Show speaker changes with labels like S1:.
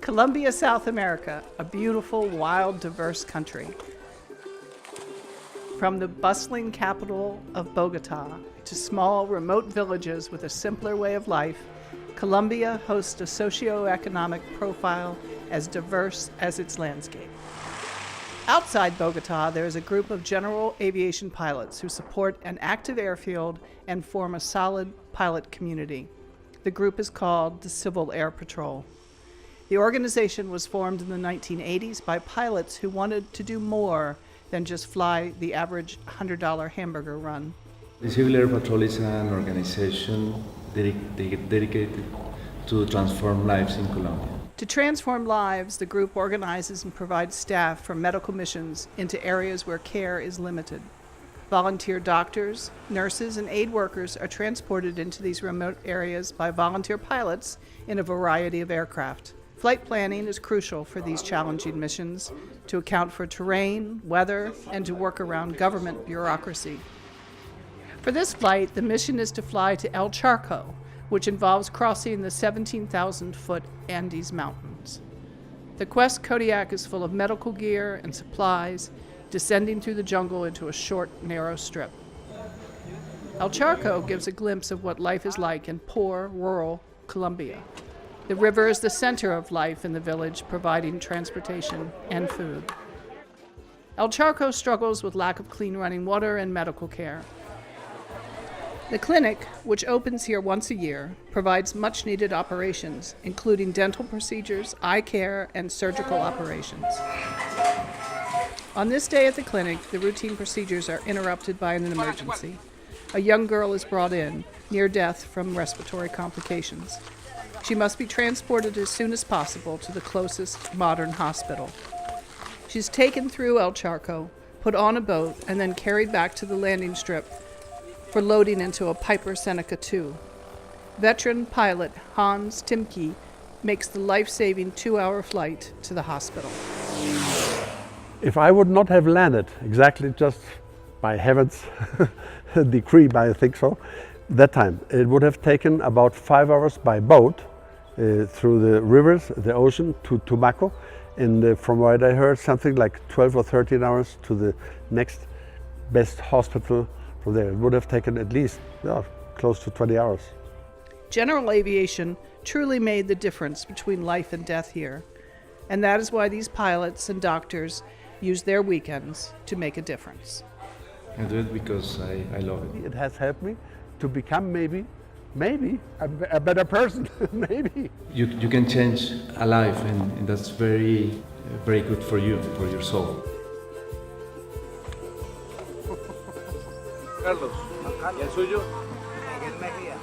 S1: Colombia, South America, a beautiful, wild, diverse country. From the bustling capital of Bogota to small, remote villages with a simpler way of life, Colombia hosts a socio-economic profile as diverse as its landscape. Outside Bogota, there is a group of general aviation pilots who support an active airfield and form a solid pilot community. The group is called the Civil Air Patrol. The organization was formed in the 1980s by pilots who wanted to do more than just fly the average $100 hamburger run.
S2: The Civil Air Patrol is an organization dedicated to transform lives in Colombia.
S1: To transform lives, the group organizes and provides staff for medical missions into areas where care is limited. Volunteer doctors, nurses, and aid workers are transported into these remote areas by volunteer pilots in a variety of aircraft. Flight planning is crucial for these challenging missions to account for terrain, weather, and to work around government bureaucracy. For this flight, the mission is to fly to El Charco, which involves crossing the 17,000-foot Andes Mountains. The Quest Kodiak is full of medical gear and supplies, descending through the jungle into a short, narrow strip. El Charco gives a glimpse of what life is like in poor, rural Colombia. The river is the center of life in the village, providing transportation and food. El Charco struggles with lack of clean running water and medical care. The clinic, which opens here once a year, provides much-needed operations, including dental procedures, eye care, and surgical operations. On this day at the clinic, the routine procedures are interrupted by an emergency. A young girl is brought in, near death from respiratory complications. She must be transported as soon as possible to the closest modern hospital. She's taken through El Charco, put on a boat, and then carried back to the landing strip for loading into a Piper Seneca II. Veteran pilot Hans Timke makes the life-saving 2-hour flight to the hospital.
S3: If I would not have landed exactly just by heaven's decree, I think so, that time, it would have taken about 5 hours by boat through the rivers, the ocean to Tumaco, and from what I heard, something like 12 or 13 hours to the next best hospital from there. It would have taken at least close to 20 hours.
S1: General aviation truly made the difference between life and death here, and that is why these pilots and doctors use their weekends to make a difference.
S2: I do it because I love it.
S3: It has helped me to become maybe a better person, maybe.
S2: You can change a life, and that's very, very good for you, for your soul.
S4: Carlos, ¿y el suyo? Miguel Mejía.